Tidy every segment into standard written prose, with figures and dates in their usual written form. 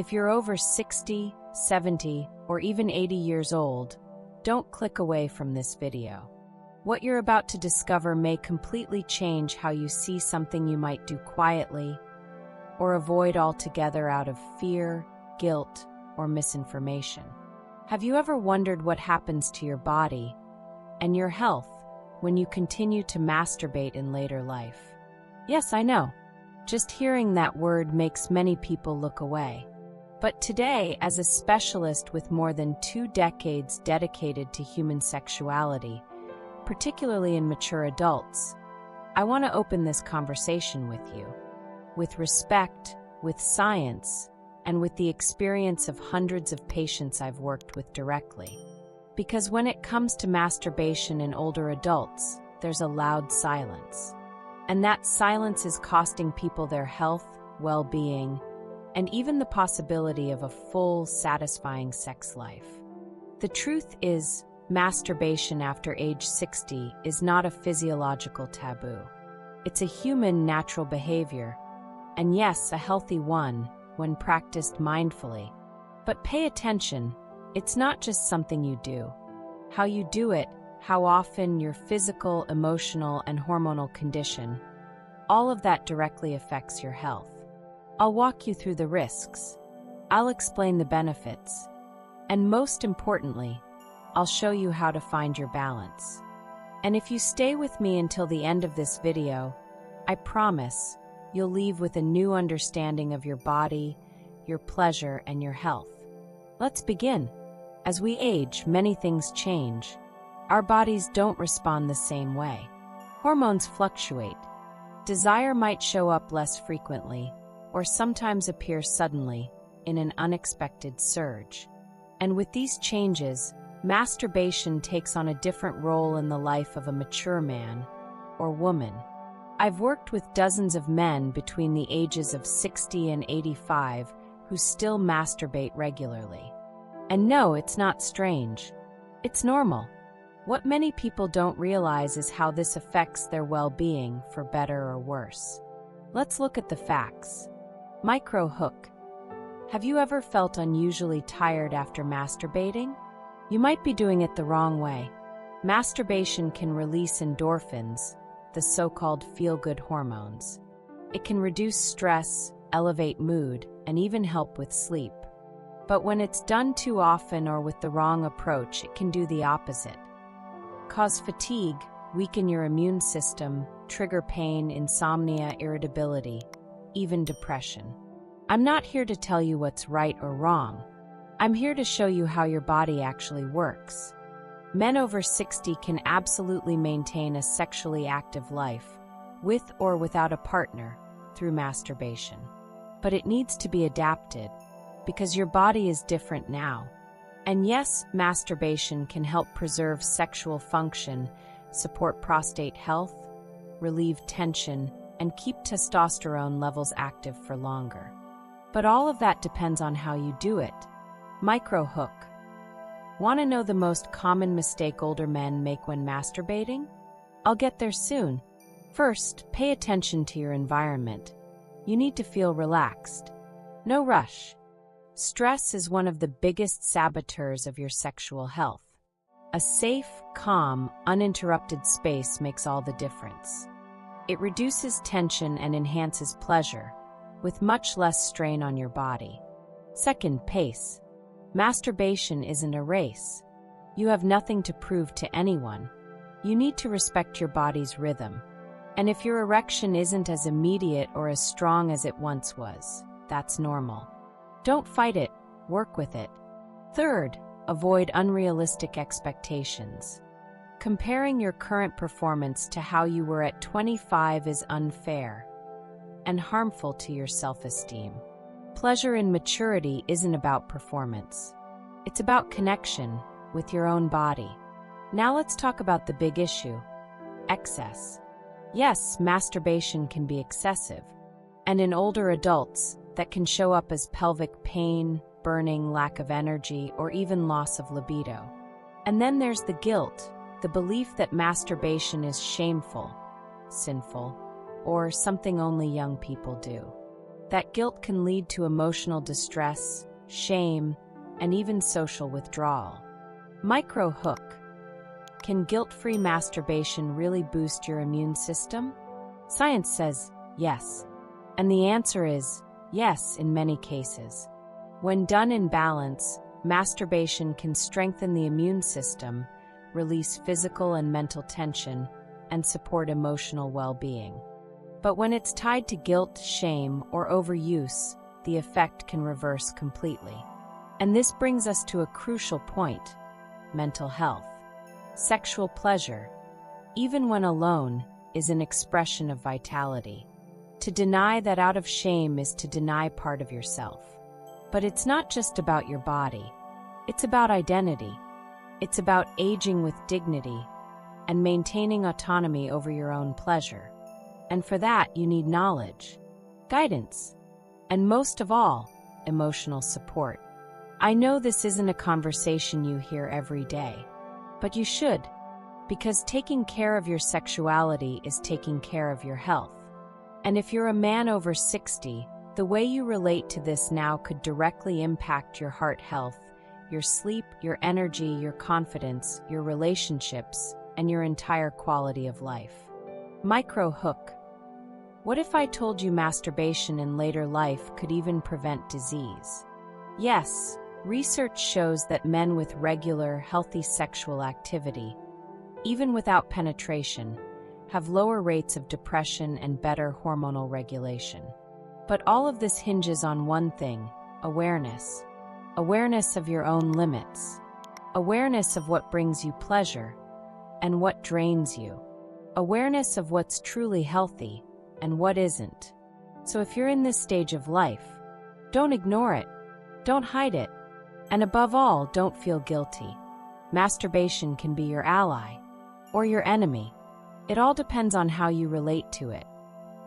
If you're over 60, 70, or even 80 years old, don't click away from this video. What you're about to discover may completely change how you see something you might do quietly or avoid altogether out of fear, guilt, or misinformation. Have you ever wondered what happens to your body and your health when you continue to masturbate in later life? Yes, I know. Just hearing that word makes many people look away. But today, as a specialist with more than 2 decades dedicated to human sexuality, particularly in mature adults, I want to open this conversation with you. With respect, with science, and with the experience of hundreds of patients I've worked with directly. Because when it comes to masturbation in older adults, there's a loud silence. And that silence is costing people their health, well-being, and even the possibility of a full, satisfying sex life. The truth is, masturbation after age 60 is not a physiological taboo. It's a human natural behavior, and yes, a healthy one when practiced mindfully. But pay attention, it's not just something you do. How you do it, how often, your physical, emotional, and hormonal condition, all of that directly affects your health. I'll walk you through the risks. I'll explain the benefits. And most importantly, I'll show you how to find your balance. And if you stay with me until the end of this video, I promise you'll leave with a new understanding of your body, your pleasure, and your health. Let's begin. As we age, many things change. Our bodies don't respond the same way. Hormones fluctuate. Desire might show up less frequently, or sometimes appear suddenly, in an unexpected surge. And with these changes, masturbation takes on a different role in the life of a mature man or woman. I've worked with dozens of men between the ages of 60 and 85 who still masturbate regularly. And no, it's not strange. It's normal. What many people don't realize is how this affects their well-being, for better or worse. Let's look at the facts. Micro hook. Have you ever felt unusually tired after masturbating? You might be doing it the wrong way. Masturbation can release endorphins, the so-called feel-good hormones. It can reduce stress, elevate mood, and even help with sleep. But when it's done too often or with the wrong approach, it can do the opposite. Cause fatigue, weaken your immune system, trigger pain, insomnia, irritability, even depression. I'm not here to tell you what's right or wrong. I'm here to show you how your body actually works. Men over 60 can absolutely maintain a sexually active life, with or without a partner, through masturbation. But it needs to be adapted, because your body is different now. And yes, masturbation can help preserve sexual function, support prostate health, relieve tension, and keep testosterone levels active for longer. But all of that depends on how you do it. Micro hook. Want to know the most common mistake older men make when masturbating? I'll get there soon. First, pay attention to your environment. You need to feel relaxed. No rush. Stress is one of the biggest saboteurs of your sexual health. A safe, calm, uninterrupted space makes all the difference. It reduces tension and enhances pleasure, with much less strain on your body. Second, pace. Masturbation isn't a race. You have nothing to prove to anyone. You need to respect your body's rhythm. And if your erection isn't as immediate or as strong as it once was, that's normal. Don't fight it, work with it. Third, avoid unrealistic expectations. Comparing your current performance to how you were at 25 is unfair and harmful to your self-esteem. Pleasure in maturity isn't about performance. It's about connection with your own body. Now let's talk about the big issue: excess. Yes, masturbation can be excessive, and in older adults, that can show up as pelvic pain, burning, lack of energy, or even loss of libido. And then there's the guilt, the belief that masturbation is shameful, sinful, or something only young people do. That guilt can lead to emotional distress, shame, and even social withdrawal. Micro hook. Can guilt-free masturbation really boost your immune system? Science says yes. And the answer is yes in many cases. When done in balance, masturbation can strengthen the immune system, release physical and mental tension, and support emotional well-being. But when it's tied to guilt, shame, or overuse, the effect can reverse completely. And this brings us to a crucial point: mental health. Sexual pleasure, even when alone, is an expression of vitality. To deny that out of shame is to deny part of yourself. But it's not just about your body. It's about identity. It's about aging with dignity and maintaining autonomy over your own pleasure. And for that, you need knowledge, guidance, and most of all, emotional support. I know this isn't a conversation you hear every day, but you should, because taking care of your sexuality is taking care of your health. And if you're a man over 60, the way you relate to this now could directly impact your heart health, your sleep, your energy, your confidence, your relationships, and your entire quality of life. Micro hook. What if I told you masturbation in later life could even prevent disease? Yes, research shows that men with regular, healthy sexual activity, even without penetration, have lower rates of depression and better hormonal regulation. But all of this hinges on one thing: awareness. Awareness of your own limits. Awareness of what brings you pleasure and what drains you. Awareness of what's truly healthy and what isn't. So if you're in this stage of life, don't ignore it, don't hide it, and above all, don't feel guilty. Masturbation can be your ally or your enemy. It all depends on how you relate to it.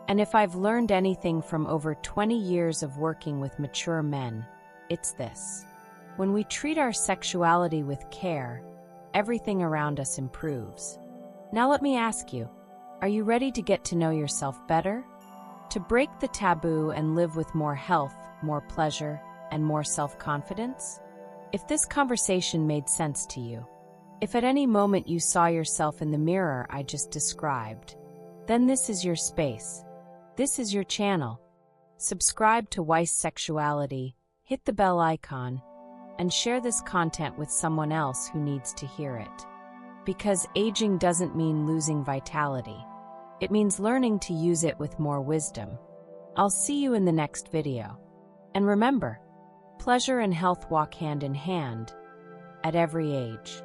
And if I've learned anything from over 20 years of working with mature men, it's this: when we treat our sexuality with care, everything around us improves. Now let me ask you, are you ready to get to know yourself better? To break the taboo and live with more health, more pleasure, and more self-confidence? If this conversation made sense to you, if at any moment you saw yourself in the mirror I just described, then this is your space. This is your channel. Subscribe to Weiss Sexuality, hit the bell icon, and share this content with someone else who needs to hear it. Because aging doesn't mean losing vitality. It means learning to use it with more wisdom. I'll see you in the next video. And remember, pleasure and health walk hand in hand at every age.